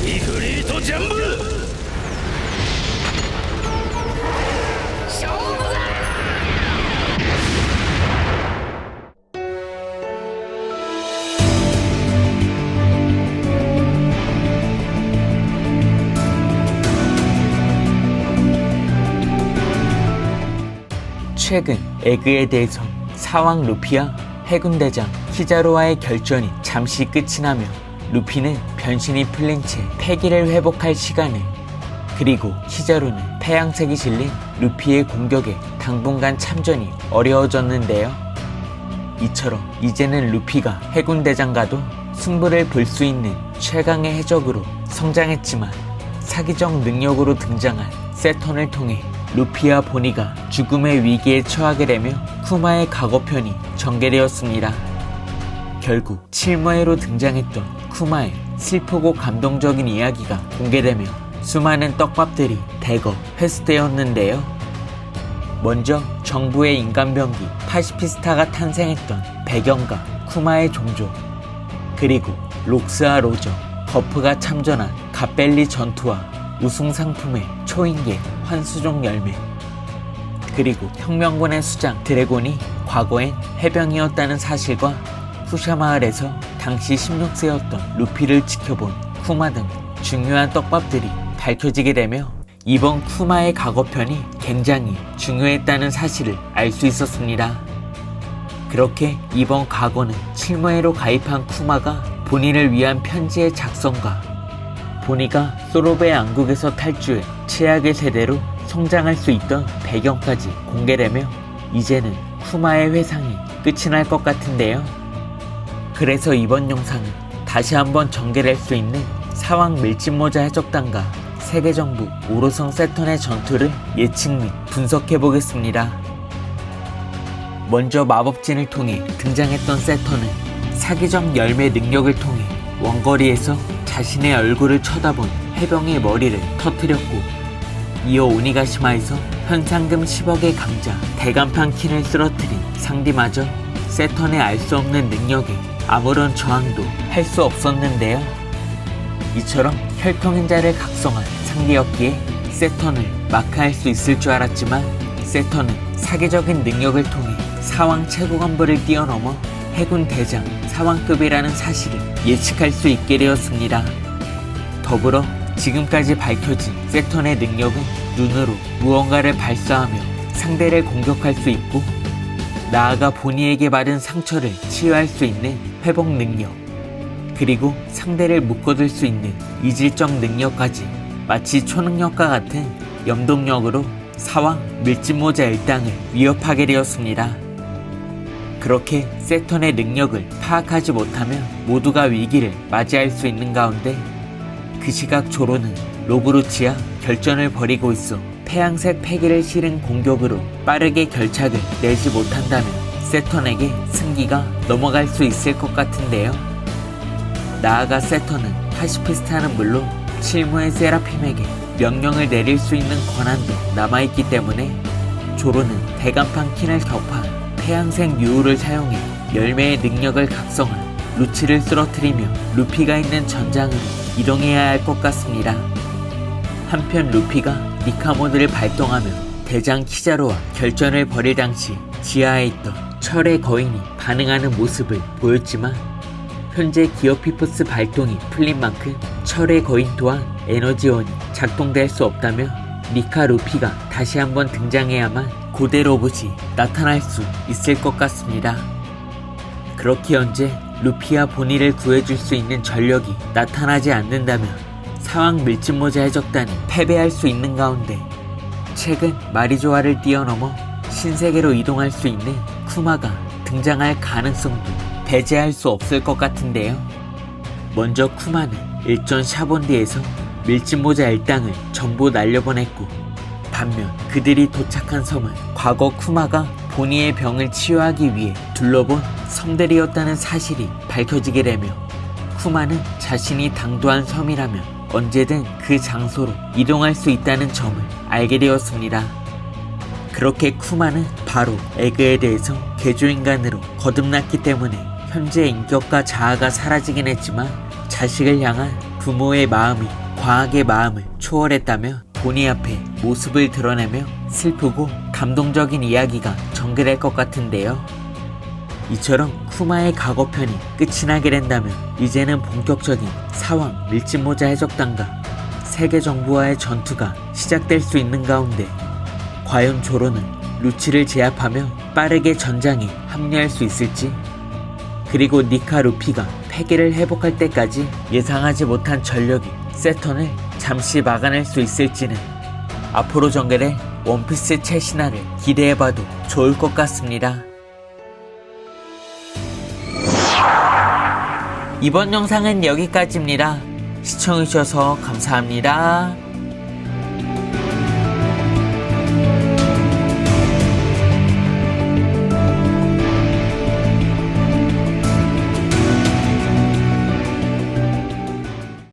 イフリートジャンブル勝負だ。 최근 에그에 대해서 사왕 루피와 해군대장 키자루와의 결전이 잠시 끝이 나며 루피는 변신이 풀린 채 패기를 회복할 시간을, 그리고 키자루는 태양색이 실린 루피의 공격에 당분간 참전이 어려워졌는데요. 이처럼 이제는 루피가 해군대장과도 승부를 볼 수 있는 최강의 해적으로 성장했지만 사기적 능력으로 등장한 세턴을 통해 루피와 보니가 죽음의 위기에 처하게 되며 쿠마의 과거편이 전개되었습니다. 결국 칠무회로 등장했던 쿠마의 슬프고 감동적인 이야기가 공개되며 수많은 떡밥들이 대거 회수되었는데요. 먼저 정부의 인간병기 파시피스타가 탄생했던 배경과 쿠마의 종족, 그리고 록스와 로저, 버프가 참전한 갓벨리 전투와 우승 상품의 초인계 환수종 열매, 그리고 혁명군의 수장 드래곤이 과거엔 해병이었다는 사실과 후샤마을에서 당시 16세였던 루피를 지켜본 쿠마 등 중요한 떡밥들이 밝혀지게 되며 이번 쿠마의 과거편이 굉장히 중요했다는 사실을 알 수 있었습니다. 그렇게 이번 과거는 칠무회로 가입한 쿠마가 본인을 위한 편지의 작성과 보니가 소로베 왕국에서 탈주해 최악의 세대로 성장할 수 있던 배경까지 공개되며 이제는 쿠마의 회상이 끝이 날 것 같은데요. 그래서 이번 영상은 다시 한번 전개될 수 있는 사왕 밀짚모자 해적단과 세계정부 오로성 세턴의 전투를 예측 및 분석해보겠습니다. 먼저 마법진을 통해 등장했던 세턴은 사기적 열매 능력을 통해 원거리에서 자신의 얼굴을 쳐다본 해병의 머리를 터뜨렸고, 이어 오니가시마에서 현상금 10억의 강자 대간판 킨을 쓰러뜨린 상디마저 세턴의 알 수 없는 능력에 아무런 저항도 할 수 없었는데요. 이처럼 혈통인자를 각성한 상디였기에 세턴을 마크할 수 있을 줄 알았지만 세턴은 사기적인 능력을 통해 사왕 최고관부를 뛰어넘어 해군 대장 사왕급이라는 사실을 예측할 수 있게 되었습니다. 더불어 지금까지 밝혀진 세턴의 능력은 눈으로 무언가를 발사하며 상대를 공격할 수 있고, 나아가 보니에게 받은 상처를 치유할 수 있는 회복 능력, 그리고 상대를 묶어둘 수 있는 이질적 능력까지 마치 초능력과 같은 염동력으로 사왕 밀짚모자 일당을 위협하게 되었습니다. 그렇게 세턴의 능력을 파악하지 못하면 모두가 위기를 맞이할 수 있는 가운데 그 시각 조로는 로그루치와 결전을 벌이고 있어 태양색 패기를 실은 공격으로 빠르게 결착을 내지 못한다면 세턴에게 승기가 넘어갈 수 있을 것 같은데요. 나아가 세턴은 파시피스타는 물론 칠무의 세라핌에게 명령을 내릴 수 있는 권한도 남아있기 때문에 조로는 대간판 킨을 격파한 태양색 유우를 사용해 열매의 능력을 각성한 루치를 쓰러뜨리며 루피가 있는 전장으로 이동해야 할 것 같습니다. 한편 루피가 니카모드를 발동하며 대장 키자루와 결전을 벌일 당시 지하에 있던 철의 거인이 반응하는 모습을 보였지만 현재 기어피포스 발동이 풀린 만큼 철의 거인 또한 에너지원이 작동될 수 없다며 니카 루피가 다시 한번 등장해야만 고대 로봇이 나타날 수 있을 것 같습니다. 그렇게 현재 루피와 보니를 구해줄 수 있는 전력이 나타나지 않는다면 사왕 밀짚모자 해적단이 패배할 수 있는 가운데 최근 마리조아를 뛰어넘어 신세계로 이동할 수 있는 쿠마가 등장할 가능성도 배제할 수 없을 것 같은데요. 먼저 쿠마는 일전 샤본디에서 밀짚모자 일당을 전부 날려보냈고, 반면 그들이 도착한 섬은 과거 쿠마가 보니의 병을 치유하기 위해 둘러본 섬들이었다는 사실이 밝혀지게 되며 쿠마는 자신이 당도한 섬이라면 언제든 그 장소로 이동할 수 있다는 점을 알게 되었습니다. 그렇게 쿠마는 바로 에그에 대해서 개조인간으로 거듭났기 때문에 현재 인격과 자아가 사라지긴 했지만 자식을 향한 부모의 마음이 과학의 마음을 초월했다며 본의 앞에 모습을 드러내며 슬프고 감동적인 이야기가 전개될 것 같은데요. 이처럼 쿠마의 과거편이 끝이 나게 된다면 이제는 본격적인 사왕 밀짚모자 해적단과 세계 정부와의 전투가 시작될 수 있는 가운데 과연 조로는 루치를 제압하며 빠르게 전장에 합류할 수 있을지, 그리고 니카 루피가 패기를 회복할 때까지 예상하지 못한 전력이 세턴을 잠시 막아낼 수 있을지는 앞으로 전개될 원피스 최신화를 기대해봐도 좋을 것 같습니다. 이번 영상은 여기까지입니다. 시청해주셔서 감사합니다.